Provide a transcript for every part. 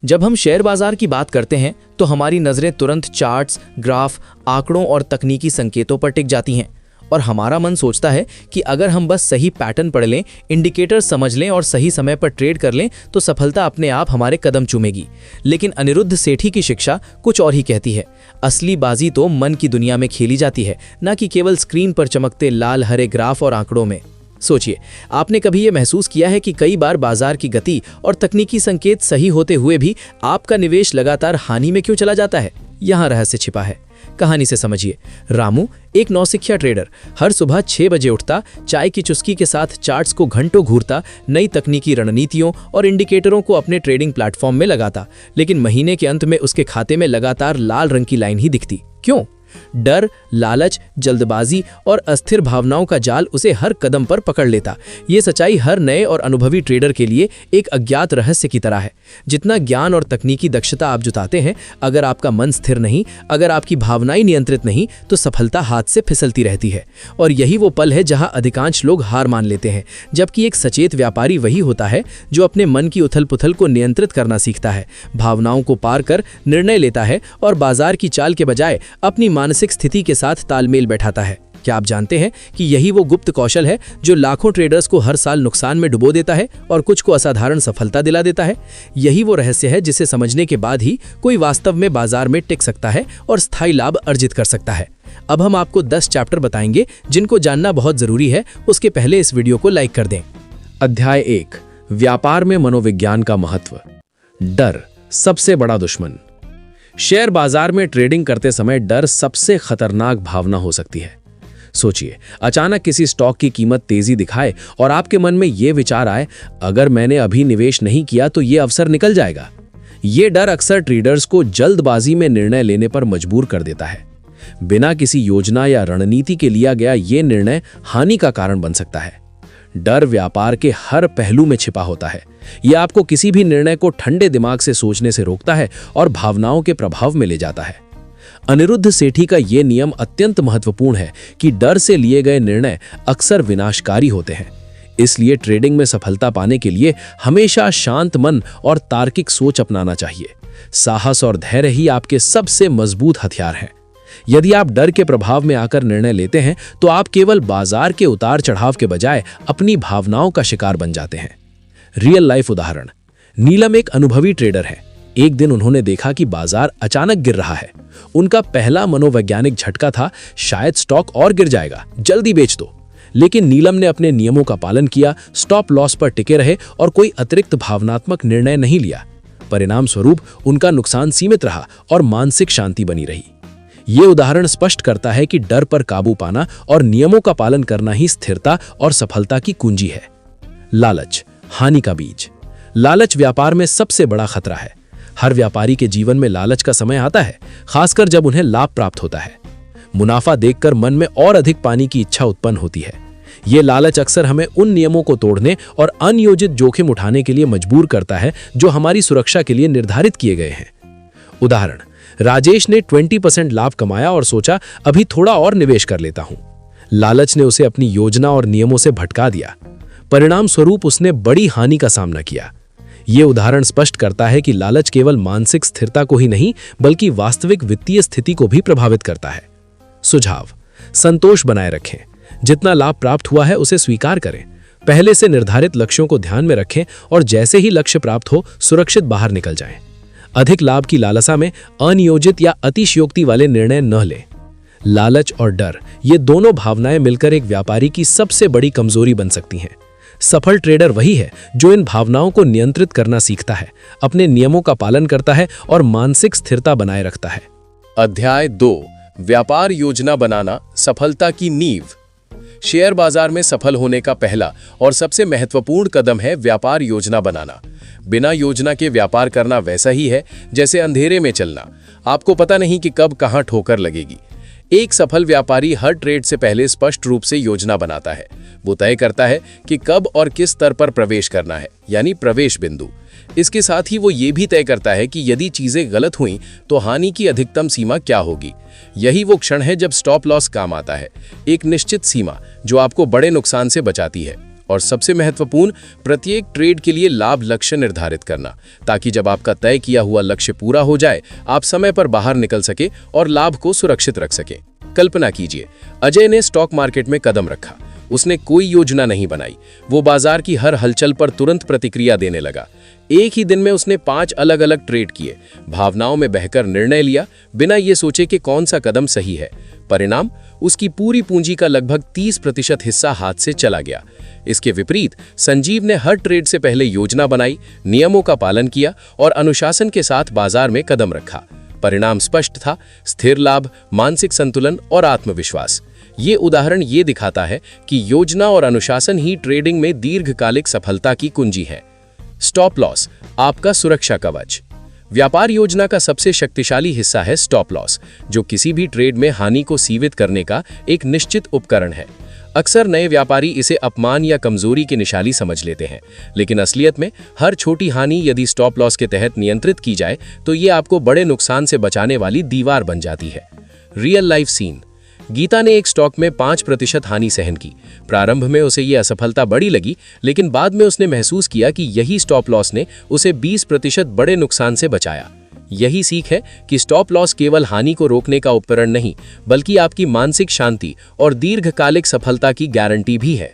जब हम शेयर बाजार की बात करते हैं तो हमारी नज़रें तुरंत चार्ट्स, ग्राफ, आंकड़ों और तकनीकी संकेतों पर टिक जाती हैं और हमारा मन सोचता है कि अगर हम बस सही पैटर्न पढ़ लें, इंडिकेटर समझ लें और सही समय पर ट्रेड कर लें तो सफलता अपने आप हमारे कदम चूमेगी। लेकिन अनिरुद्ध सेठी की शिक्षा कुछ और ही कहती है। असली बाजी तो मन की दुनिया में खेली जाती है, न कि केवल स्क्रीन पर चमकते लाल हरे ग्राफ और आंकड़ों में। सोचिए, आपने कभी ये महसूस किया है कि कई बार बाजार की गति और तकनीकी संकेत सही होते हुए भी आपका निवेश लगातार हानि में क्यों चला जाता है? यहाँ रहस्य छिपा है। कहानी से समझिए। रामू, एक नौसिखिया ट्रेडर, हर सुबह 6 बजे उठता, चाय की चुस्की के साथ चार्ट्स को घंटों घूरता, नई तकनीकी रणनीतियों और इंडिकेटरों को अपने ट्रेडिंग प्लेटफॉर्म में लगाता। लेकिन महीने के अंत में उसके खाते में लगातार लाल रंग की लाइन ही दिखती। क्यों? डर, लालच, जल्दबाजी और अस्थिर भावनाओं का जाल उसे हर कदम पर पकड़ लेता। ये सच्चाई हर नए और अनुभवी ट्रेडर के लिए एक अज्ञात रहस्य की तरह है। जितना ज्ञान और तकनीकी दक्षता आप जुटाते हैं, अगर आपका मन स्थिर नहीं, अगर आपकी भावनाएं नियंत्रित नहीं, तो सफलता हाथ से फिसलती रहती है। और यही वो पल है जहां अधिकांश लोग हार मान लेते हैं। जबकि एक सचेत व्यापारी वही होता है जो अपने मन की उथल पुथल को नियंत्रित करना सीखता है, भावनाओं को पार कर निर्णय लेता है और बाजार की चाल के बजाय अपनी मानसिक स्थिति के साथ तालमेल बैठाता है। क्या आप जानते हैं कि यही वो गुप्त कौशल है जो लाखों ट्रेडर्स को हर साल नुकसान में डुबो देता है और कुछ को असाधारण सफलता दिला देता है? यही वो रहस्य है जिसे समझने के बाद ही कोई वास्तव में बाजार में टिक सकता है और स्थायी लाभ अर्जित कर सकता है। अब हम आपको 10 चैप्टर बताएंगे जिनको जानना बहुत जरूरी है। उसके पहले इस वीडियो को लाइक कर दें। अध्याय 1, व्यापार में मनोविज्ञान का महत्व। डर सबसे बड़ा दुश्मन। शेयर बाजार में ट्रेडिंग करते समय डर सबसे खतरनाक भावना हो सकती है। सोचिए, अचानक किसी स्टॉक की कीमत तेजी दिखाए और आपके मन में यह विचार आए, अगर मैंने अभी निवेश नहीं किया तो यह अवसर निकल जाएगा। यह डर अक्सर ट्रेडर्स को जल्दबाजी में निर्णय लेने पर मजबूर कर देता है। बिना किसी योजना या रणनीति के लिया गया यह निर्णय हानि का कारण बन सकता है। डर व्यापार के हर पहलू में छिपा होता है। यह आपको किसी भी निर्णय को ठंडे दिमाग से सोचने से रोकता है और भावनाओं के प्रभाव में ले जाता है। अनिरुद्ध सेठी का यह नियम अत्यंत महत्वपूर्ण है कि डर से लिए गए निर्णय अक्सर विनाशकारी होते हैं। इसलिए ट्रेडिंग में सफलता पाने के लिए हमेशा शांत मन और तार्किक सोच अपनाना चाहिए। साहस और धैर्य ही आपके सबसे मजबूत हथियार हैं। यदि आप डर के प्रभाव में आकर निर्णय लेते हैं तो आप केवल बाजार के उतार चढ़ाव के बजाय अपनी भावनाओं का शिकार बन जाते हैं। रियल लाइफ उदाहरण। नीलम एक अनुभवी ट्रेडर है। एक दिन उन्होंने देखा कि बाजार अचानक गिर रहा है। उनका पहला मनोवैज्ञानिक झटका था, शायद स्टॉक और गिर जाएगा, जल्दी बेच दो। लेकिन नीलम ने अपने नियमों का पालन किया, स्टॉप लॉस पर टिके रहे और कोई अतिरिक्त भावनात्मक निर्णय नहीं लिया। परिणाम स्वरूप उनका नुकसान सीमित रहा और मानसिक शांति बनी रही। ये उदाहरण स्पष्ट करता है कि डर पर काबू पाना और नियमों का पालन करना ही स्थिरता और सफलता की कुंजी है। लालच, हानि का बीज। लालच व्यापार में सबसे बड़ा खतरा है। हर व्यापारी के जीवन में लालच का समय आता है, खासकर जब उन्हें लाभ प्राप्त होता है। मुनाफा देखकर मन में और अधिक पाने की इच्छा उत्पन्न होती है। ये लालच अक्सर हमें उन नियमों को तोड़ने और अनियोजित जोखिम उठाने के लिए मजबूर करता है जो हमारी सुरक्षा के लिए निर्धारित किए गए हैं। उदाहरण, राजेश ने 20% लाभ कमाया और सोचा, अभी थोड़ा और निवेश कर लेता हूं। लालच ने उसे अपनी योजना और नियमों से भटका दिया। परिणाम स्वरूप उसने बड़ी हानि का सामना किया। यह उदाहरण स्पष्ट करता है कि लालच केवल मानसिक स्थिरता को ही नहीं बल्कि वास्तविक वित्तीय स्थिति को भी प्रभावित करता है। सुझाव, संतोष बनाए रखें। जितना लाभ प्राप्त हुआ है उसे स्वीकार करें। पहले से निर्धारित लक्ष्यों को ध्यान में रखें और जैसे ही लक्ष्य प्राप्त हो सुरक्षित बाहर निकल जाएं। अधिक लाभ की लालसा में अनियोजित या अतिशयोक्ति वाले निर्णय न लें। लालच और डर, ये दोनों भावनाएं मिलकर एक व्यापारी की सबसे बड़ी कमजोरी बन सकती हैं। सफल ट्रेडर वही है जो इन भावनाओं को नियंत्रित करना सीखता है, अपने नियमों का पालन करता है और मानसिक स्थिरता बनाए रखता है। अध्याय 2, व्यापार योजना बनाना, सफलता की नींव। शेयर बाजार में सफल होने का पहला और सबसे महत्वपूर्ण कदम है व्यापार योजना बनाना। बिना योजना के व्यापार करना वैसा ही है जैसे अंधेरे में चलना। आपको पता नहीं कि कब कहां ठोकर लगेगी। एक सफल व्यापारी हर ट्रेड से पहले स्पष्ट रूप से योजना बनाता है। वो तय करता है कि कब और किस स्तर पर प्रवेश करना है, यानी प्रवेश बिंदु। इसके साथ ही वो ये भी तय करता है कि यदि चीजें गलत हुई तो हानि की अधिकतम सीमा क्या होगी। यही वो क्षण है जब स्टॉप लॉस काम आता है, एक निश्चित सीमा जो आपको बड़े नुकसान से बचाती है। और सबसे महत्वपूर्ण, प्रत्येक ट्रेड के लिए लाभ लक्ष्य निर्धारित करना, ताकि जब आपका तय किया हुआ लक्ष्य पूरा हो जाए आप समय पर बाहर निकल सके और लाभ को सुरक्षित रख सके। कल्पना कीजिए, अजय ने स्टॉक मार्केट में कदम रखा। उसने कोई योजना नहीं बनाई। वो बाजार की हर हलचल पर तुरंत प्रतिक्रिया देने लगा। एक ही दिन में उसने 5 अलग अलग ट्रेड किए, भावनाओं में बहकर निर्णय लिया, बिना ये सोचे कि कौन सा कदम सही है। परिणाम, उसकी पूरी पूंजी का लगभग 30% हिस्सा हाथ से चला गया। इसके विपरीत संजीव ने हर ट्रेड से पहले योजना बनाई, नियमों का पालन किया और अनुशासन के साथ बाजार में कदम रखा। परिणाम स्पष्ट था, स्थिर लाभ, मानसिक संतुलन और आत्मविश्वास। ये उदाहरण ये दिखाता है कि योजना और अनुशासन ही ट्रेडिंग में दीर्घकालिक सफलता की कुंजी है। स्टॉप लॉस, आपका सुरक्षा कवच। व्यापार योजना का सबसे शक्तिशाली हिस्सा है स्टॉप लॉस, जो किसी भी ट्रेड में हानि को सीमित करने का एक निश्चित उपकरण है। अक्सर नए व्यापारी इसे अपमान या कमजोरी की निशानी समझ लेते हैं, लेकिन असलियत में हर छोटी हानि यदि स्टॉप लॉस के तहत नियंत्रित की जाए तो ये आपको बड़े नुकसान से बचाने वाली दीवार बन जाती है। Real life scene. गीता ने एक स्टॉक में 5% हानि सहन की। प्रारंभ में उसे ये असफलता बड़ी लगी, लेकिन बाद में उसने महसूस किया कि यही स्टॉप लॉस ने उसे 20% बड़े नुकसान से बचाया। यही सीख है कि स्टॉप लॉस केवल हानि को रोकने का उपकरण नहीं, बल्कि आपकी मानसिक शांति और दीर्घकालिक सफलता की गारंटी भी है।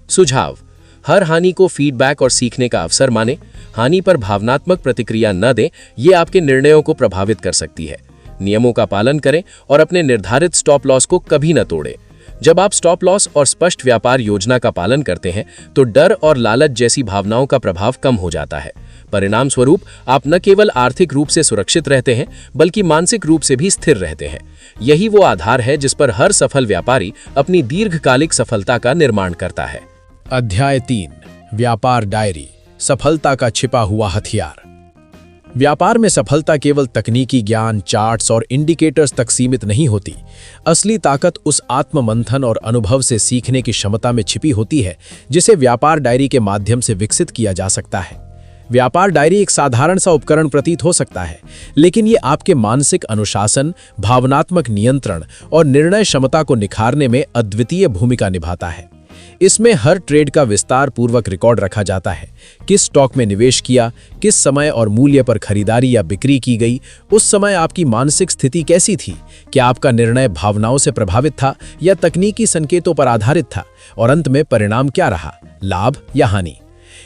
सुझाव: हर हानि को फीडबैक और सीखने का अवसर माने। हानि पर भावनात्मक प्रतिक्रिया न दें, ये आपके निर्णयों को प्रभावित कर सकती है। नियमों का पालन करें और अपने निर्धारित स्टॉप लॉस को कभी न तोड़ें। जब आप स्टॉप लॉस और स्पष्ट व्यापार योजना का पालन करते हैं तो डर और लालच जैसी भावनाओं का प्रभाव कम हो जाता है। परिणाम स्वरूप आप न केवल आर्थिक रूप से सुरक्षित रहते हैं, बल्कि मानसिक रूप से भी स्थिर रहते हैं। यही वो आधार है जिस पर हर सफल व्यापारी अपनी दीर्घकालिक सफलता का निर्माण करता है। अध्याय 3, व्यापार डायरी, सफलता का छिपा हुआ हथियार। व्यापार में सफलता केवल तकनीकी ज्ञान, चार्ट्स और इंडिकेटर्स तक सीमित नहीं होती। असली ताकत उस आत्ममंथन और अनुभव से सीखने की क्षमता में छिपी होती है, जिसे व्यापार डायरी के माध्यम से विकसित किया जा सकता है। व्यापार डायरी एक साधारण सा उपकरण प्रतीत हो सकता है, लेकिन ये आपके मानसिक अनुशासन, भावनात्मक नियंत्रण और निर्णय क्षमता को निखारने में अद्वितीय भूमिका निभाता है। इसमें हर ट्रेड का विस्तार पूर्वक रिकॉर्ड रखा जाता है। किस स्टॉक में निवेश किया, किस समय और मूल्य पर खरीदारी या बिक्री की गई, उस समय आपकी मानसिक स्थिति कैसी थी, क्या आपका निर्णय भावनाओं से प्रभावित था या तकनीकी संकेतों पर आधारित था, और अंत में परिणाम क्या रहा, लाभ या हानि।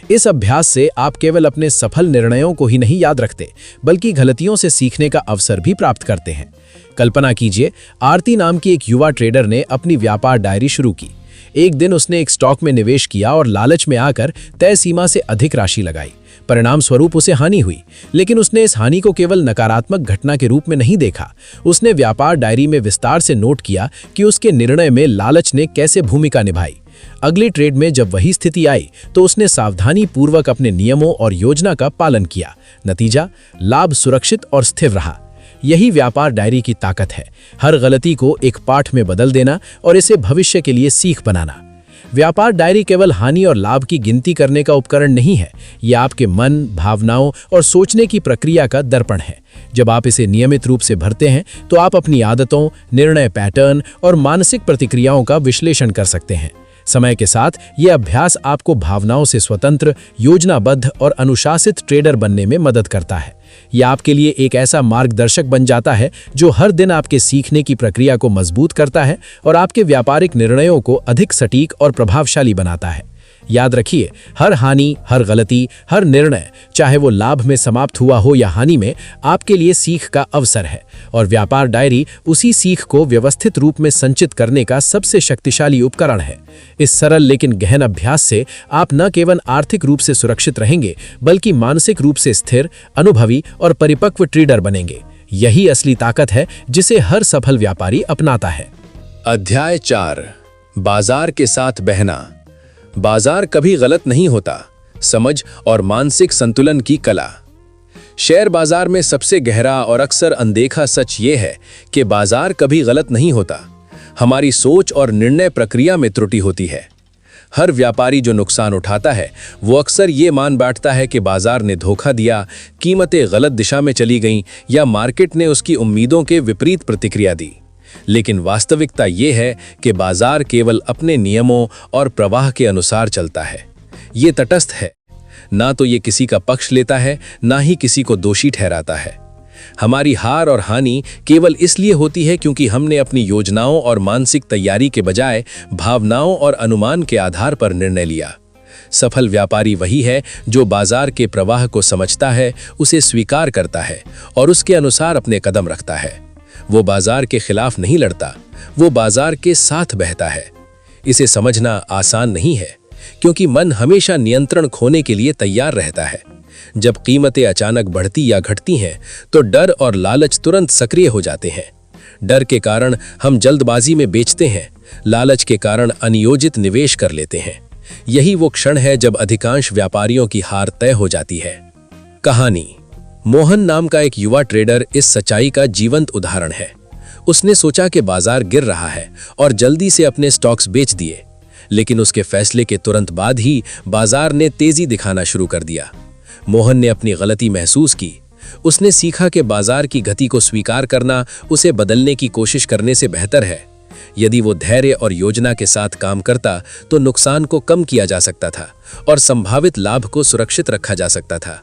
इस अभ्यास से आप केवल अपने सफल निर्णयों को ही नहीं याद रखते, बल्कि गलतियों से सीखने का अवसर भी प्राप्त करते हैं। कल्पना कीजिए, आरती नाम की एक युवा ट्रेडर ने अपनी व्यापार डायरी शुरू की। एक दिन उसने एक स्टॉक में निवेश किया और लालच में आकर तय सीमा से अधिक राशि लगाई। परिणाम स्वरूप उसे हानि हुई, लेकिन उसने इस हानि को केवल नकारात्मक घटना के रूप में नहीं देखा। उसने व्यापार डायरी में विस्तार से नोट किया कि उसके निर्णय में लालच ने कैसे भूमिका निभाई। अगली ट्रेड में जब वही स्थिति आई तो उसने सावधानी पूर्वक अपने नियमों और योजना का पालन किया। नतीजा, लाभ सुरक्षित और स्थिर रहा। यही व्यापार डायरी की ताकत है, हर गलती को एक पाठ में बदल देना और इसे भविष्य के लिए सीख बनाना। व्यापार डायरी केवल हानि और लाभ की गिनती करने का उपकरण नहीं है, यह आपके मन, भावनाओं और सोचने की प्रक्रिया का दर्पण है। जब आप इसे नियमित रूप से भरते हैं तो आप अपनी आदतों, निर्णय पैटर्न और मानसिक प्रतिक्रियाओं का विश्लेषण कर सकते हैं। समय के साथ यह अभ्यास आपको भावनाओं से स्वतंत्र, योजनाबद्ध और अनुशासित ट्रेडर बनने में मदद करता है। यह आपके लिए एक ऐसा मार्गदर्शक बन जाता है जो हर दिन आपके सीखने की प्रक्रिया को मजबूत करता है और आपके व्यापारिक निर्णयों को अधिक सटीक और प्रभावशाली बनाता है। याद रखिए, हर हानि, हर गलती, हर निर्णय, चाहे वो लाभ में समाप्त हुआ हो या हानि में, आपके लिए सीख का अवसर है, और व्यापार डायरी उसी सीख को व्यवस्थित रूप में संचित करने का सबसे शक्तिशाली उपकरण है। इस सरल लेकिन गहन अभ्यास से आप न केवल आर्थिक रूप से सुरक्षित रहेंगे, बल्कि मानसिक रूप से स्थिर, अनुभवी और परिपक्व ट्रेडर बनेंगे। यही असली ताकत है जिसे हर सफल व्यापारी अपनाता है। अध्याय 4, बाजार के साथ बहना। बाजार कभी गलत नहीं होता, समझ और मानसिक संतुलन की कला। शेयर बाजार में सबसे गहरा और अक्सर अनदेखा सच ये है कि बाजार कभी गलत नहीं होता, हमारी सोच और निर्णय प्रक्रिया में त्रुटि होती है। हर व्यापारी जो नुकसान उठाता है वो अक्सर ये मान बैठता है कि बाजार ने धोखा दिया, कीमतें गलत दिशा में चली गईं या मार्केट ने उसकी उम्मीदों के विपरीत प्रतिक्रिया दी। लेकिन वास्तविकता ये है कि बाजार केवल अपने नियमों और प्रवाह के अनुसार चलता है। ये तटस्थ है, ना तो ये किसी का पक्ष लेता है, ना ही किसी को दोषी ठहराता है। हमारी हार और हानि केवल इसलिए होती है क्योंकि हमने अपनी योजनाओं और मानसिक तैयारी के बजाय भावनाओं और अनुमान के आधार पर निर्णय लिया। सफल व्यापारी वही है जो बाजार के प्रवाह को समझता है, उसे स्वीकार करता है और उसके अनुसार अपने कदम रखता है। वो बाजार के खिलाफ नहीं लड़ता, वो बाजार के साथ बहता है। इसे समझना आसान नहीं है क्योंकि मन हमेशा नियंत्रण खोने के लिए तैयार रहता है। जब कीमतें अचानक बढ़ती या घटती हैं तो डर और लालच तुरंत सक्रिय हो जाते हैं। डर के कारण हम जल्दबाजी में बेचते हैं, लालच के कारण अनियोजित निवेश कर लेते हैं। यही वो क्षण है जब अधिकांश व्यापारियों की हार तय हो जाती है। कहानी। मोहन नाम का एक युवा ट्रेडर इस सच्चाई का जीवंत उदाहरण है। उसने सोचा कि बाजार गिर रहा है और जल्दी से अपने स्टॉक्स बेच दिए, लेकिन उसके फैसले के तुरंत बाद ही बाजार ने तेजी दिखाना शुरू कर दिया। मोहन ने अपनी गलती महसूस की। उसने सीखा कि बाजार की गति को स्वीकार करना उसे बदलने की कोशिश करने से बेहतर है। यदि वो धैर्य और योजना के साथ काम करता तो नुकसान को कम किया जा सकता था और संभावित लाभ को सुरक्षित रखा जा सकता था।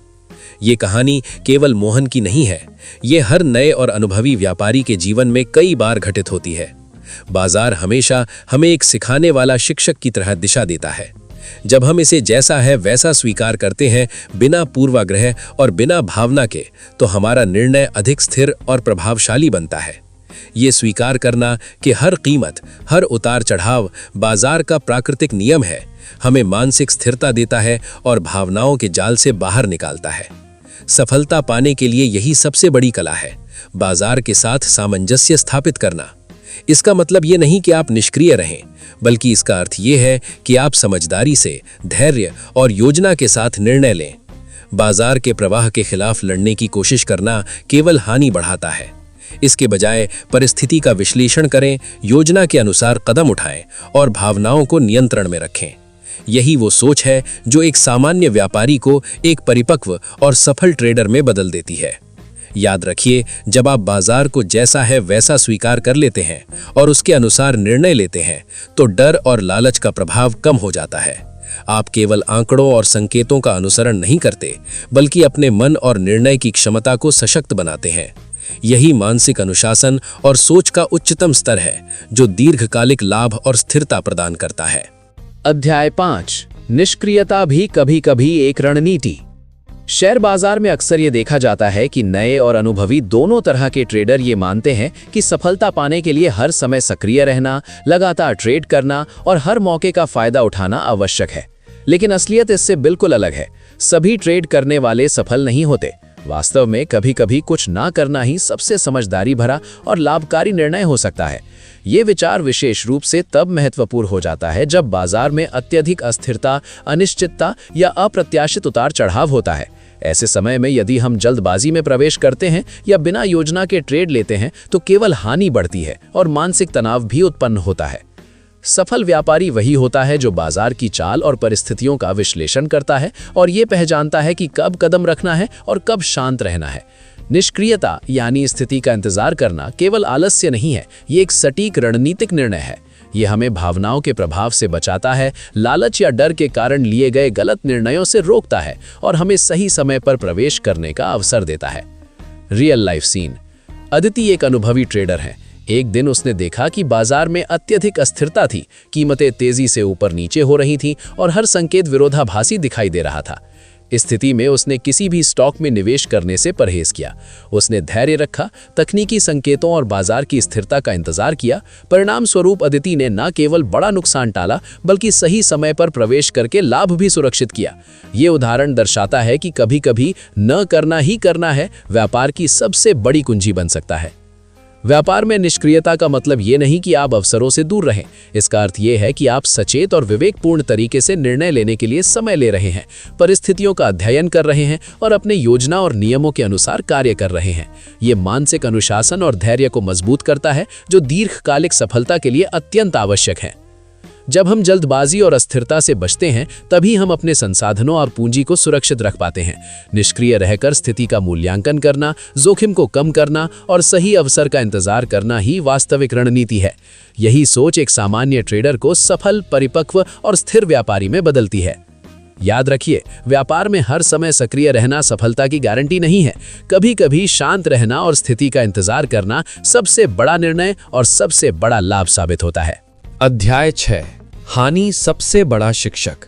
ये कहानी केवल मोहन की नहीं है, ये हर नए और अनुभवी व्यापारी के जीवन में कई बार घटित होती है। बाजार हमेशा हमें एक सिखाने वाला शिक्षक की तरह दिशा देता है। जब हम इसे जैसा है वैसा स्वीकार करते हैं, बिना पूर्वाग्रह और बिना भावना के, तो हमारा निर्णय अधिक स्थिर और प्रभावशाली बनता है। ये स्वीकार करना कि हर कीमत, हर उतार चढ़ाव बाजार का प्राकृतिक नियम है, हमें मानसिक स्थिरता देता है और भावनाओं के जाल से बाहर निकालता है। सफलता पाने के लिए यही सबसे बड़ी कला है, बाजार के साथ सामंजस्य स्थापित करना। इसका मतलब ये नहीं कि आप निष्क्रिय रहें, बल्कि इसका अर्थ ये है कि आप समझदारी से, धैर्य और योजना के साथ निर्णय लें। बाजार के प्रवाह के खिलाफ लड़ने की कोशिश करना केवल हानि बढ़ाता है। इसके बजाय परिस्थिति का विश्लेषण करें, योजना के अनुसार कदम उठाएं और भावनाओं को नियंत्रण में रखें। यही वो सोच है जो एक सामान्य व्यापारी को एक परिपक्व और सफल ट्रेडर में बदल देती है। याद रखिए, जब आप बाजार को जैसा है वैसा स्वीकार कर लेते हैं और उसके अनुसार निर्णय लेते हैं, तो डर और लालच का प्रभाव कम हो जाता है। आप केवल आंकड़ों और संकेतों का अनुसरण नहीं करते, बल्कि अपने मन और निर्णय की क्षमता को सशक्त बनाते हैं। यही मानसिक अनुशासन और सोच का उच्चतम स्तर है, जो दीर्घकालिक लाभ और स्थिरता प्रदान करता है। अध्याय 5। निष्क्रियता भी कभी कभी एक रणनीति। शेयर बाजार में अक्सर ये देखा जाता है कि नए और अनुभवी दोनों तरह के ट्रेडर ये मानते हैं कि सफलता पाने के लिए हर समय सक्रिय रहना, लगातार ट्रेड करना और हर मौके का फायदा उठाना आवश्यक है। लेकिन असलियत इससे बिल्कुल अलग है। सभी ट्रेड करने वाले सफल नहीं होते। वास्तव में कभी कभी कुछ ना करना ही सबसे समझदारी भरा और लाभकारी निर्णय हो सकता है। ये विचार विशेष रूप से तब महत्वपूर्ण हो जाता है जब बाजार में अत्यधिक अस्थिरता, अनिश्चितता या अप्रत्याशित उतार चढ़ाव होता है। ऐसे समय में यदि हम जल्दबाजी में प्रवेश करते हैं या बिना योजना के ट्रेड लेते हैं तो केवल हानि बढ़ती है और मानसिक तनाव भी उत्पन्न होता है। सफल व्यापारी वही होता है जो बाजार की चाल और परिस्थितियों का विश्लेषण करता है और ये पहचानता है कि कब कदम रखना है और कब शांत रहना है। निष्क्रियता यानी स्थिति का इंतजार करना केवल आलस्य नहीं है, ये एक सटीक रणनीतिक निर्णय है। ये हमें भावनाओं के प्रभाव से बचाता है, लालच या डर के कारण लिए गए गलत निर्णयों से रोकता है और हमें सही समय पर प्रवेश करने का अवसर देता है। Real life scene. अदिति एक अनुभवी ट्रेडर है। एक दिन उसने देखा कि बाजार में अत्यधिक अस्थिरता थी, कीमतें तेजी से ऊपर नीचे हो रही थीं और हर संकेत विरोधाभासी दिखाई दे रहा था। इस स्थिति में उसने किसी भी स्टॉक में निवेश करने से परहेज किया। उसने धैर्य रखा, तकनीकी संकेतों और बाजार की स्थिरता का इंतजार किया। परिणाम स्वरूप अदिति ने न केवल बड़ा नुकसान टाला, बल्कि सही समय पर प्रवेश करके लाभ भी सुरक्षित किया। ये उदाहरण दर्शाता है कि कभी-कभी न करना ही करना है व्यापार की सबसे बड़ी कुंजी बन सकता है। व्यापार में निष्क्रियता का मतलब ये नहीं कि आप अवसरों से दूर रहें। इसका अर्थ ये है कि आप सचेत और विवेकपूर्ण तरीके से निर्णय लेने के लिए समय ले रहे हैं, परिस्थितियों का अध्ययन कर रहे हैं और अपने योजना और नियमों के अनुसार कार्य कर रहे हैं। ये मानसिक अनुशासन और धैर्य को मजबूत करता है, जो दीर्घकालिक सफलता के लिए अत्यंत आवश्यक है। जब हम जल्दबाजी और अस्थिरता से बचते हैं तभी हम अपने संसाधनों और पूंजी को सुरक्षित रख पाते हैं। निष्क्रिय रहकर स्थिति का मूल्यांकन करना, जोखिम को कम करना और सही अवसर का इंतजार करना ही वास्तविक रणनीति है। यही सोच एक सामान्य ट्रेडर को सफल, परिपक्व और स्थिर व्यापारी में बदलती है। याद रखिए, व्यापार में हर समय सक्रिय रहना सफलता की गारंटी नहीं है। कभी कभी शांत रहना और स्थिति का इंतजार करना सबसे बड़ा निर्णय और सबसे बड़ा लाभ साबित होता है। अध्याय 6, हानि सबसे बड़ा शिक्षक।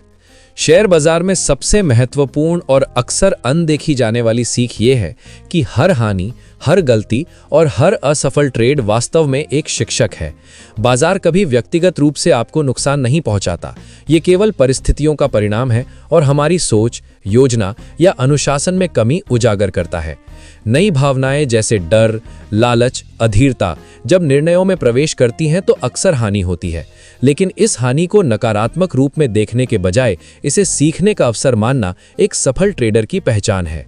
शेयर बाजार में सबसे महत्वपूर्ण और अक्सर अनदेखी जाने वाली सीख ये है कि हर हानि, हर गलती और हर असफल ट्रेड वास्तव में एक शिक्षक है। बाजार कभी व्यक्तिगत रूप से आपको नुकसान नहीं पहुंचाता, ये केवल परिस्थितियों का परिणाम है और हमारी सोच, योजना या अनुशासन में कमी उजागर करता है। नई भावनाएं जैसे डर, लालच, अधीरता जब निर्णयों में प्रवेश करती हैं तो अक्सर हानि होती है। लेकिन इस हानि को नकारात्मक रूप में देखने के बजाय इसे सीखने का अवसर मानना एक सफल ट्रेडर की पहचान है।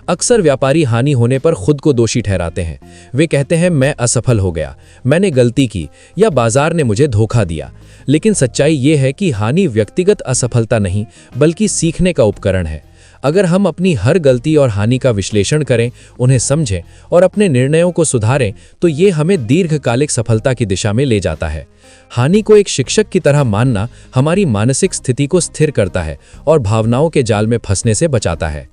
अक्सर व्यापारी हानि होने पर खुद को दोषी ठहराते हैं। वे कहते हैं, मैं असफल हो गया, मैंने गलती की या बाजार ने मुझे धोखा दिया। लेकिन सच्चाई ये है कि हानि व्यक्तिगत असफलता नहीं बल्कि सीखने का उपकरण है। अगर हम अपनी हर गलती और हानि का विश्लेषण करें, उन्हें समझें और अपने निर्णयों को सुधारें तो ये हमें दीर्घकालिक सफलता की दिशा में ले जाता है। हानि को एक शिक्षक की तरह मानना हमारी मानसिक स्थिति को स्थिर करता है और भावनाओं के जाल में फंसने से बचाता है।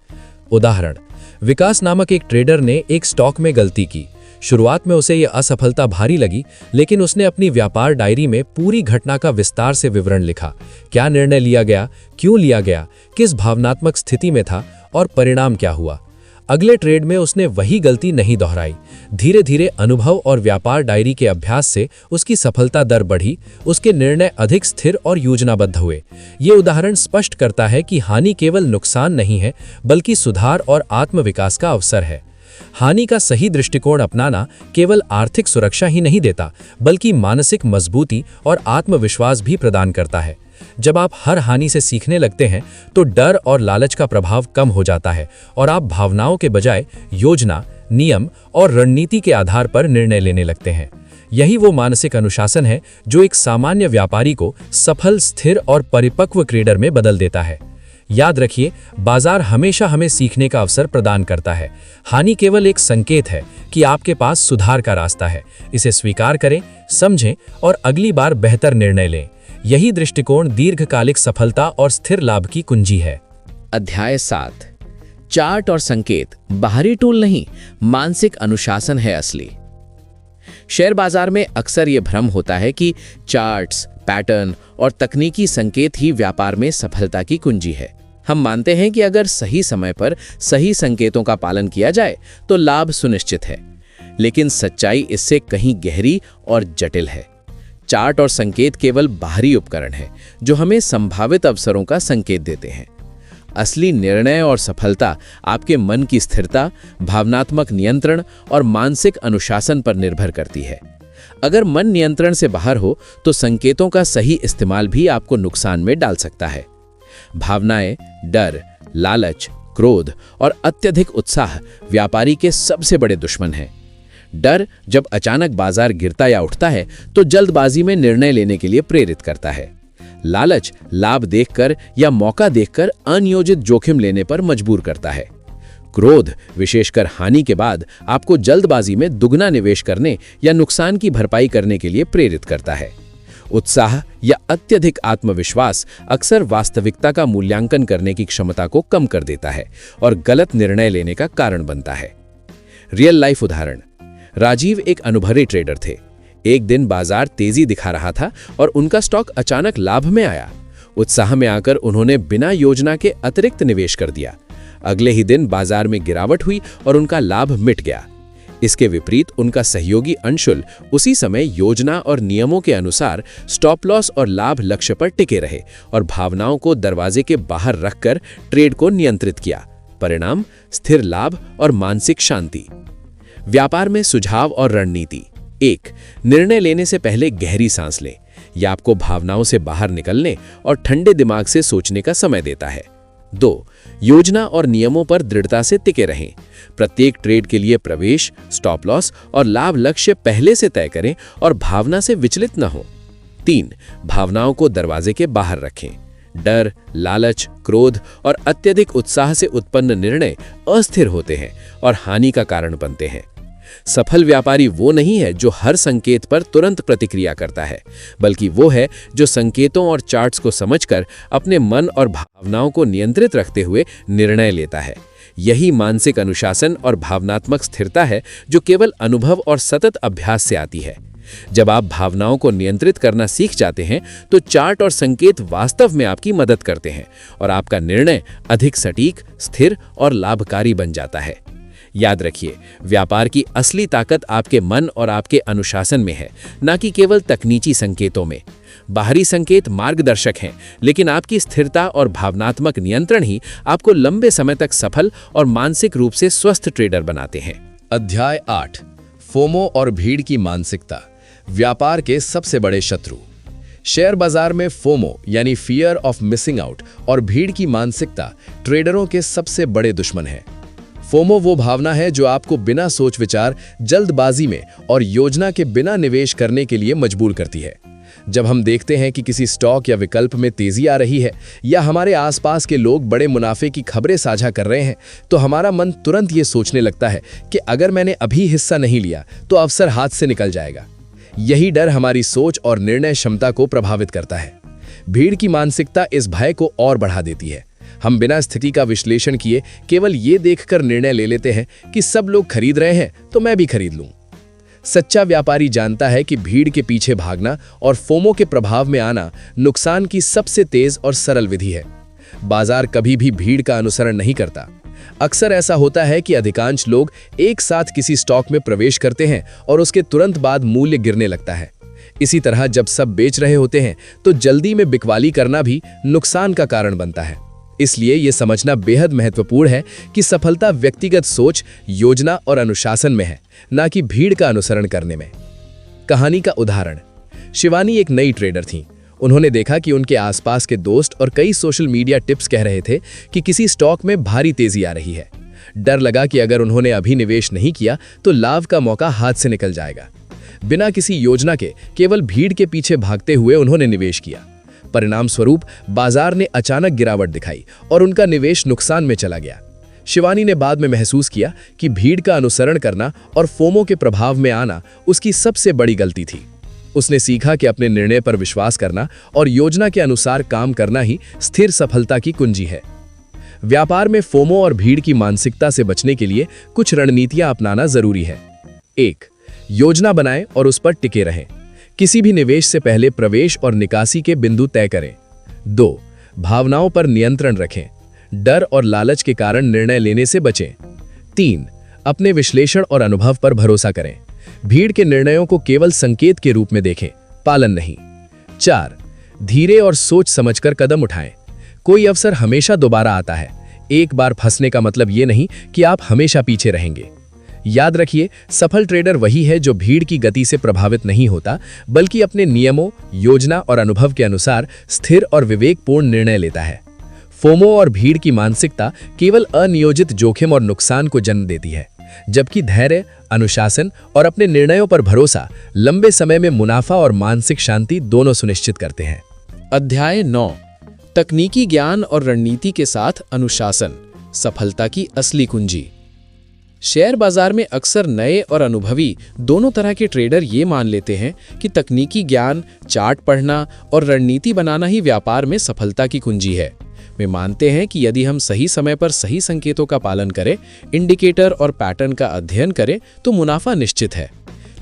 उदाहरण, विकास नामक एक ट्रेडर ने एक स्टॉक में गलती की। शुरुआत में उसे यह असफलता भारी लगी, लेकिन उसने अपनी व्यापार डायरी में पूरी घटना का विस्तार से विवरण लिखा। क्या निर्णय लिया गया, क्यों लिया गया, किस भावनात्मक स्थिति में था और परिणाम क्या हुआ। अगले ट्रेड में उसने वही गलती नहीं दोहराई। धीरे धीरे अनुभव और व्यापार डायरी के अभ्यास से उसकी सफलता दर बढ़ी, उसके निर्णय अधिक स्थिर और योजनाबद्ध हुए। ये उदाहरण स्पष्ट करता है कि हानि केवल नुकसान नहीं है बल्कि सुधार और आत्मविकास का अवसर है। हानि का सही दृष्टिकोण अपनाना केवल आर्थिक सुरक्षा ही नहीं देता बल्कि मानसिक मजबूती और आत्मविश्वास भी प्रदान करता है। जब आप हर हानि से सीखने लगते हैं तो डर और लालच का प्रभाव कम हो जाता है और आप भावनाओं के बजाय योजना, नियम और रणनीति के आधार पर निर्णय लेने लगते हैं। यही वो मानसिक अनुशासन है जो एक सामान्य व्यापारी को सफल, स्थिर और परिपक्व ट्रेडर में बदल देता है। याद रखिए, बाजार हमेशा हमें सीखने का अवसर प्रदान करता है। हानि केवल एक संकेत है कि आपके पास सुधार का रास्ता है। इसे स्वीकार करें, समझें और अगली बार बेहतर निर्णय लें। यही दृष्टिकोण दीर्घकालिक सफलता और स्थिर लाभ की कुंजी है। अध्याय 7, चार्ट और संकेत बाहरी टूल नहीं, मानसिक अनुशासन है असली। शेयर बाजार में अक्सर यह भ्रम होता है कि चार्ट्स, पैटर्न और तकनीकी संकेत ही व्यापार में सफलता की कुंजी है। हम मानते हैं कि अगर सही समय पर सही संकेतों का पालन किया जाए तो लाभ सुनिश्चित है, लेकिन सच्चाई इससे कहीं गहरी और जटिल है। चार्ट और संकेत केवल बाहरी उपकरण है जो हमें संभावित अवसरों का संकेत देते हैं। असली निर्णय और सफलता आपके मन की स्थिरता, भावनात्मक नियंत्रण और मानसिक अनुशासन पर निर्भर करती है। अगर मन नियंत्रण से बाहर हो तो संकेतों का सही इस्तेमाल भी आपको नुकसान में डाल सकता है। भावनाएं, डर, लालच, क्रोध और अत्यधिक उत्साह व्यापारी के सबसे बड़े दुश्मन हैं। डर जब अचानक बाजार गिरता या उठता है तो जल्दबाजी में निर्णय लेने के लिए प्रेरित करता है। लालच लाभ देखकर या मौका देखकर अनियोजित जोखिम लेने पर मजबूर करता है। क्रोध विशेषकर हानि के बाद आपको जल्दबाजी में दुगना निवेश करने या नुकसान की भरपाई करने के लिए प्रेरित करता है। उत्साह या अत्यधिक आत्मविश्वास अक्सर वास्तविकता का मूल्यांकन करने की क्षमता को कम कर देता है और गलत निर्णय लेने का कारण बनता है। रियल लाइफ उदाहरण, राजीव एक अनुभवी ट्रेडर थे। एक दिन बाजार तेजी दिखा रहा था और उनका स्टॉक अचानक लाभ में आया। उत्साह में आकर उन्होंने बिना योजना के अतिरिक्त निवेश कर दिया। अगले ही दिन बाजार में गिरावट हुई और उनका लाभ मिट गया। इसके विपरीत उनका सहयोगी अंशुल उसी समय योजना और नियमों के अनुसार स्टॉप लॉस और लाभ लक्ष्य पर टिके रहे और भावनाओं को दरवाजे के बाहर रखकर ट्रेड को नियंत्रित किया। परिणाम, स्थिर लाभ और मानसिक शांति। व्यापार में सुझाव और रणनीति। 1. निर्णय लेने से पहले गहरी सांस लें। यह आपको भावनाओं से बाहर निकलने और ठंडे दिमाग से सोचने का समय देता है। 2. योजना और नियमों पर दृढ़ता से टिके रहें। प्रत्येक ट्रेड के लिए प्रवेश, स्टॉप लॉस और लाभ लक्ष्य पहले से तय करें और भावना से विचलित न हो। 3. भावनाओं को दरवाजे के बाहर रखें। डर, लालच, क्रोध और अत्यधिक उत्साह से उत्पन्न निर्णय अस्थिर होते हैं और हानि का कारण बनते हैं। सफल व्यापारी वो नहीं है जो हर संकेत पर तुरंत प्रतिक्रिया करता है, बल्कि वो है जो संकेतों और चार्ट्स को समझकर अपने मन और भावनाओं को नियंत्रित रखते हुए निर्णय लेता है। यही मानसिक अनुशासन और भावनात्मक स्थिरता है जो केवल अनुभव और सतत अभ्यास से आती है। जब आप भावनाओं को नियंत्रित करना सीख जाते हैं तो चार्ट और संकेत वास्तव में आपकी मदद करते हैं और आपका निर्णय अधिक सटीक, स्थिर और लाभकारी बन जाता है। याद रखिए, व्यापार की असली ताकत आपके मन और आपके अनुशासन में है, न कि केवल तकनीकी संकेतों में। बाहरी संकेत मार्गदर्शक हैं, लेकिन आपकी स्थिरता और भावनात्मक नियंत्रण ही आपको लंबे समय तक सफल और मानसिक रूप से स्वस्थ ट्रेडर बनाते हैं। अध्याय 8, फोमो और भीड़ की मानसिकता, व्यापार के सबसे बड़े शत्रु। शेयर बाजार में फोमो यानी फियर ऑफ मिसिंग आउट और भीड़ की मानसिकता ट्रेडरों के सबसे बड़े दुश्मन है। फोमो वो भावना है जो आपको बिना सोच विचार, जल्दबाजी में और योजना के बिना निवेश करने के लिए मजबूर करती है। जब हम देखते हैं कि किसी स्टॉक या विकल्प में तेजी आ रही है या हमारे आसपास के लोग बड़े मुनाफे की खबरें साझा कर रहे हैं, तो हमारा मन तुरंत ये सोचने लगता है कि अगर मैंने अभी हिस्सा नहीं लिया तो अवसर हाथ से निकल जाएगा। यही डर हमारी सोच और निर्णय क्षमता को प्रभावित करता है। भीड़ की मानसिकता इस भय को और बढ़ा देती है। हम बिना स्थिति का विश्लेषण किए केवल ये देखकर निर्णय ले लेते हैं कि सब लोग खरीद रहे हैं तो मैं भी खरीद लूं। सच्चा व्यापारी जानता है कि भीड़ के पीछे भागना और फोमो के प्रभाव में आना नुकसान की सबसे तेज और सरल विधि है। बाजार कभी भी भीड़ का अनुसरण नहीं करता। अक्सर ऐसा होता है कि अधिकांश लोग एक साथ किसी स्टॉक में प्रवेश करते हैं और उसके तुरंत बाद मूल्य गिरने लगता है। इसी तरह जब सब बेच रहे होते हैं तो जल्दी में बिकवाली करना भी नुकसान का कारण बनता है। इसलिए यह समझना बेहद महत्वपूर्ण है कि सफलता व्यक्तिगत सोच, योजना और अनुशासन में है, न कि भीड़ का अनुसरण करने में। कहानी का उदाहरण। शिवानी एक नई ट्रेडर थी। उन्होंने देखा कि उनके आसपास के दोस्त और कई सोशल मीडिया टिप्स कह रहे थे कि किसी स्टॉक में भारी तेजी आ रही है। डर लगा कि अगर उन्होंने अभी निवेश नहीं किया तो लाभ का मौका हाथ से निकल जाएगा। बिना किसी योजना के केवल भीड़ के पीछे भागते हुए उन्होंने निवेश किया। परिणाम स्वरूप बाजार ने अचानक गिरावट दिखाई और उनका निवेश नुकसान में चला गया। शिवानी ने बाद में महसूस किया कि भीड़ का अनुसरण करना और फोमो के प्रभाव में आना उसकी सबसे बड़ी गलती थी। उसने सीखा कि अपने निर्णय पर विश्वास करना और योजना के अनुसार काम करना ही स्थिर सफलता की कुंजी है। व्यापार में फोमो और भीड़ की मानसिकता से बचने के लिए कुछ रणनीतियां अपनाना जरूरी है। 1. योजना बनाएं और उस पर टिके रहें। किसी भी निवेश से पहले प्रवेश और निकासी के बिंदु तय करें। 2. भावनाओं पर नियंत्रण रखें। डर और लालच के कारण निर्णय लेने से बचें। 3. अपने विश्लेषण और अनुभव पर भरोसा करें। भीड़ के निर्णयों को केवल संकेत के रूप में देखें, पालन नहीं। 4. धीरे और सोच समझकर कदम उठाएं। कोई अवसर हमेशा दोबारा आता है। एक बार फंसने का मतलब ये नहीं कि आप हमेशा पीछे रहेंगे। याद रखिए, सफल ट्रेडर वही है जो भीड़ की गति से प्रभावित नहीं होता, बल्कि अपने नियमों, योजना और अनुभव के अनुसार स्थिर और विवेकपूर्ण निर्णय लेता है। फोमो और भीड़ की मानसिकता केवल अनियोजित जोखिम और नुकसान को जन्म देती है, जबकि धैर्य, अनुशासन और अपने निर्णयों पर भरोसा लंबे समय में मुनाफा और मानसिक शांति दोनों सुनिश्चित करते हैं। अध्याय 9, तकनीकी ज्ञान और रणनीति के साथ अनुशासन, सफलता की असली कुंजी। शेयर बाजार में अक्सर नए और अनुभवी दोनों तरह के ट्रेडर ये मान लेते हैं कि तकनीकी ज्ञान, चार्ट पढ़ना और रणनीति बनाना ही व्यापार में सफलता की कुंजी है। वे मानते हैं कि यदि हम सही समय पर सही संकेतों का पालन करें, इंडिकेटर और पैटर्न का अध्ययन करें तो मुनाफा निश्चित है।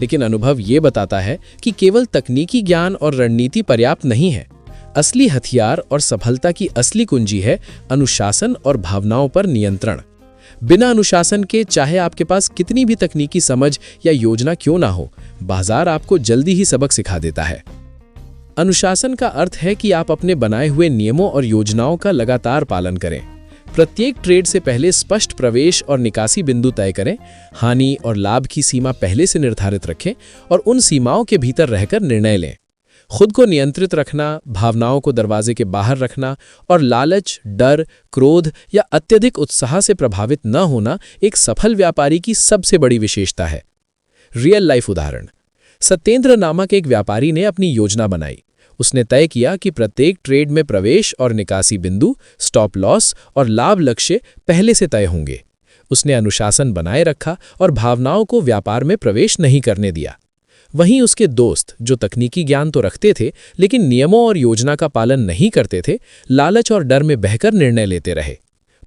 लेकिन अनुभव ये बताता है कि केवल तकनीकी ज्ञान और रणनीति पर्याप्त नहीं है। असली हथियार और सफलता की असली कुंजी है अनुशासन और भावनाओं पर नियंत्रण। बिना अनुशासन के, चाहे आपके पास कितनी भी तकनीकी समझ या योजना क्यों ना हो, बाजार आपको जल्दी ही सबक सिखा देता है। अनुशासन का अर्थ है कि आप अपने बनाए हुए नियमों और योजनाओं का लगातार पालन करें। प्रत्येक ट्रेड से पहले स्पष्ट प्रवेश और निकासी बिंदु तय करें, हानि और लाभ की सीमा पहले से निर्धारित रखें और उन सीमाओं के भीतर रहकर निर्णय लें। खुद को नियंत्रित रखना, भावनाओं को दरवाजे के बाहर रखना और लालच, डर, क्रोध या अत्यधिक उत्साह से प्रभावित न होना एक सफल व्यापारी की सबसे बड़ी विशेषता है। रियल लाइफ उदाहरण। सत्येंद्र नामक एक व्यापारी ने अपनी योजना बनाई। उसने तय किया कि प्रत्येक ट्रेड में प्रवेश और निकासी बिंदु, स्टॉप लॉस और लाभ लक्ष्य पहले से तय होंगे। उसने अनुशासन बनाए रखा और भावनाओं को व्यापार में प्रवेश नहीं करने दिया। वहीं उसके दोस्त, जो तकनीकी ज्ञान तो रखते थे लेकिन नियमों और योजना का पालन नहीं करते थे, लालच और डर में बहकर निर्णय लेते रहे।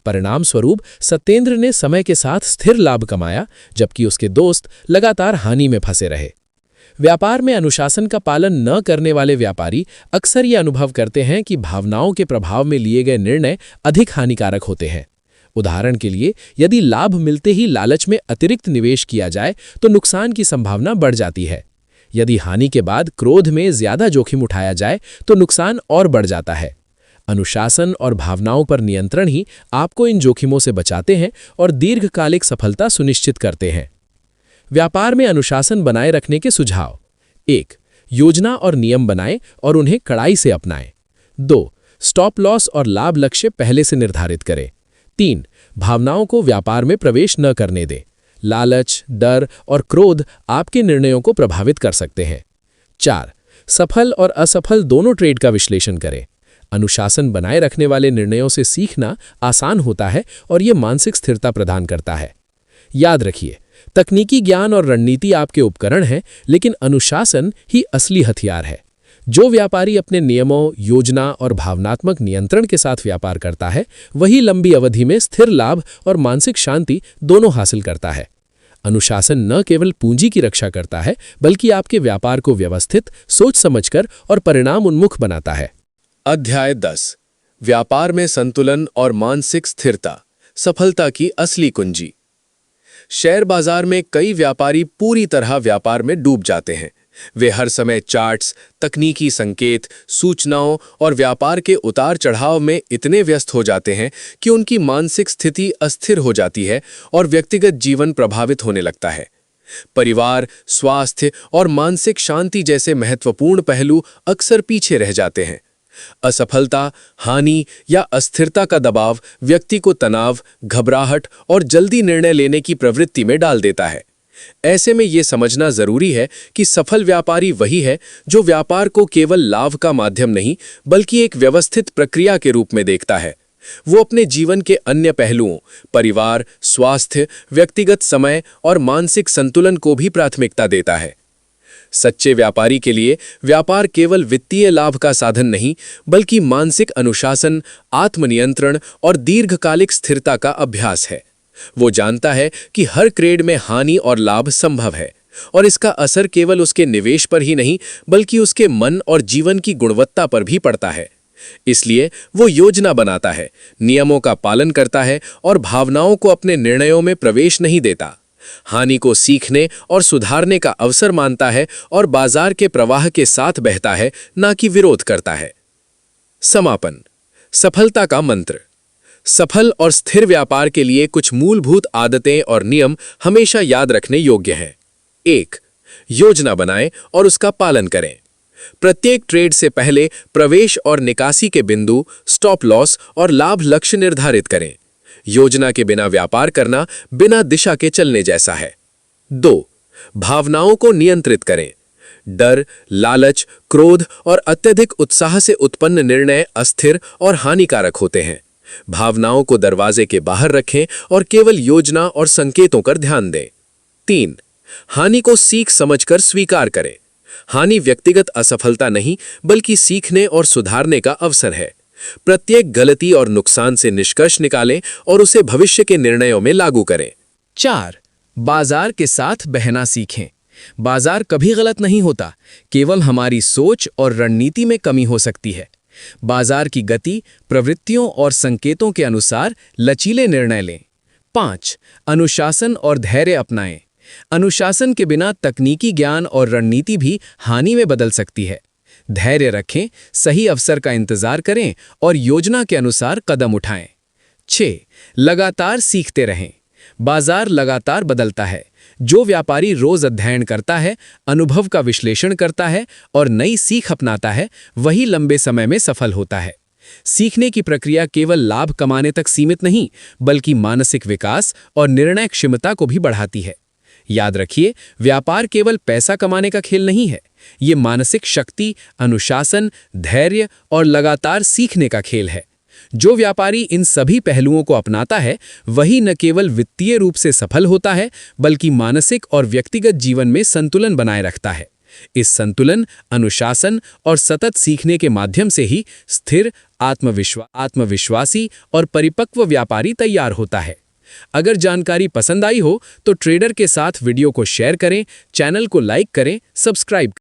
परिणाम स्वरूप सत्येंद्र ने समय के साथ स्थिर लाभ कमाया, जबकि उसके दोस्त लगातार हानि में फंसे रहे। व्यापार में अनुशासन का पालन न करने वाले व्यापारी अक्सर ये अनुभव करते हैं कि भावनाओं के प्रभाव में लिए गए निर्णय अधिक हानिकारक होते हैं। उदाहरण के लिए, यदि लाभ मिलते ही लालच में अतिरिक्त निवेश किया जाए तो नुकसान की संभावना बढ़ जाती है। यदि हानि के बाद क्रोध में ज्यादा जोखिम उठाया जाए तो नुकसान और बढ़ जाता है। अनुशासन और भावनाओं पर नियंत्रण ही आपको इन जोखिमों से बचाते हैं और दीर्घकालिक सफलता सुनिश्चित करते हैं। व्यापार में अनुशासन बनाए रखने के सुझाव: 1. योजना और नियम बनाएं और उन्हें कड़ाई से अपनाएं। 2. स्टॉप लॉस और लाभ लक्ष्य पहले से निर्धारित करें। 3. भावनाओं को व्यापार में प्रवेश न करने दें। लालच, डर और क्रोध आपके निर्णयों को प्रभावित कर सकते हैं। 4. सफल और असफल दोनों ट्रेड का विश्लेषण करें। अनुशासन बनाए रखने वाले निर्णयों से सीखना आसान होता है और ये मानसिक स्थिरता प्रदान करता है। याद रखिए, तकनीकी ज्ञान और रणनीति आपके उपकरण हैं, लेकिन अनुशासन ही असली हथियार है। जो व्यापारी अपने नियमों, योजना और भावनात्मक नियंत्रण के साथ व्यापार करता है, वही लंबी अवधि में स्थिर लाभ और मानसिक शांति दोनों हासिल करता है। अनुशासन न केवल पूंजी की रक्षा करता है, बल्कि आपके व्यापार को व्यवस्थित, सोच समझकर और परिणाम उन्मुख बनाता है। अध्याय 10 व्यापार में संतुलन और मानसिक स्थिरता, सफलता की असली कुंजी। शेयर बाजार में कई व्यापारी पूरी तरह व्यापार में डूब जाते हैं। वे हर समय चार्ट्स, तकनीकी संकेत, सूचनाओं और व्यापार के उतार चढ़ाव में इतने व्यस्त हो जाते हैं कि उनकी मानसिक स्थिति अस्थिर हो जाती है और व्यक्तिगत जीवन प्रभावित होने लगता है। परिवार, स्वास्थ्य और मानसिक शांति जैसे महत्वपूर्ण पहलू अक्सर पीछे रह जाते हैं। असफलता, हानि या अस्थिरता का दबाव व्यक्ति को तनाव, घबराहट और जल्दी निर्णय लेने की प्रवृत्ति में डाल देता है। ऐसे में ये समझना जरूरी है कि सफल व्यापारी वही है जो व्यापार को केवल लाभ का माध्यम नहीं, बल्कि एक व्यवस्थित प्रक्रिया के रूप में देखता है। वो अपने जीवन के अन्य पहलुओं, परिवार, स्वास्थ्य, व्यक्तिगत समय और मानसिक संतुलन को भी प्राथमिकता देता है। सच्चे व्यापारी के लिए व्यापार केवल वित्तीय लाभ का साधन नहीं, बल्कि मानसिक अनुशासन, आत्मनियंत्रण और दीर्घकालिक स्थिरता का अभ्यास है। वो जानता है कि हर ट्रेड में हानि और लाभ संभव है, और इसका असर केवल उसके निवेश पर ही नहीं, बल्कि उसके मन और जीवन की गुणवत्ता पर भी पड़ता है। इसलिए वो योजना बनाता है, नियमों का पालन करता है और भावनाओं को अपने निर्णयों में प्रवेश नहीं देता। हानि को सीखने और सुधारने का अवसर मानता है और बाजार के प्रवाह के साथ बहता है, ना कि विरोध करता है। समापन। सफलता का मंत्र। सफल और स्थिर व्यापार के लिए कुछ मूलभूत आदतें और नियम हमेशा याद रखने योग्य हैं। 1. योजना बनाएं और उसका पालन करें। प्रत्येक ट्रेड से पहले प्रवेश और निकासी के बिंदु, स्टॉप लॉस और लाभ लक्ष्य निर्धारित करें। योजना के बिना व्यापार करना बिना दिशा के चलने जैसा है। 2. भावनाओं को नियंत्रित करें। डर, लालच, क्रोध और अत्यधिक उत्साह से उत्पन्न निर्णय अस्थिर और हानिकारक होते हैं। भावनाओं को दरवाजे के बाहर रखें और केवल योजना और संकेतों पर ध्यान दें। 3. हानि को सीख समझकर स्वीकार करें। हानि व्यक्तिगत असफलता नहीं, बल्कि सीखने और सुधारने का अवसर है। प्रत्येक गलती और नुकसान से निष्कर्ष निकालें और उसे भविष्य के निर्णयों में लागू करें। 4. बाजार के साथ बहना सीखें। बाजार कभी गलत नहीं होता, केवल हमारी सोच और रणनीति में कमी हो सकती है। बाजार की गति, प्रवृत्तियों और संकेतों के अनुसार लचीले निर्णय लें। 5. अनुशासन और धैर्य अपनाएं। अनुशासन के बिना तकनीकी ज्ञान और रणनीति भी हानि में बदल सकती है। धैर्य रखें, सही अवसर का इंतजार करें और योजना के अनुसार कदम उठाएं। 6. लगातार सीखते रहें। बाजार लगातार बदलता है। जो व्यापारी रोज अध्ययन करता है, अनुभव का विश्लेषण करता है और नई सीख अपनाता है, वही लंबे समय में सफल होता है। सीखने की प्रक्रिया केवल लाभ कमाने तक सीमित नहीं, बल्कि मानसिक विकास और निर्णय क्षमता को भी बढ़ाती है। याद रखिए, व्यापार केवल पैसा कमाने का खेल नहीं है। ये मानसिक शक्ति, अनुशासन, धैर्य और लगातार सीखने का खेल है। जो व्यापारी इन सभी पहलुओं को अपनाता है, वही न केवल वित्तीय रूप से सफल होता है, बल्कि मानसिक और व्यक्तिगत जीवन में संतुलन बनाए रखता है। इस संतुलन, अनुशासन और सतत सीखने के माध्यम से ही स्थिर, आत्मविश्वासी और परिपक्व व्यापारी तैयार होता है। अगर जानकारी पसंद आई हो तो ट्रेडर के साथ वीडियो को शेयर करें, चैनल को लाइक करें, सब्सक्राइब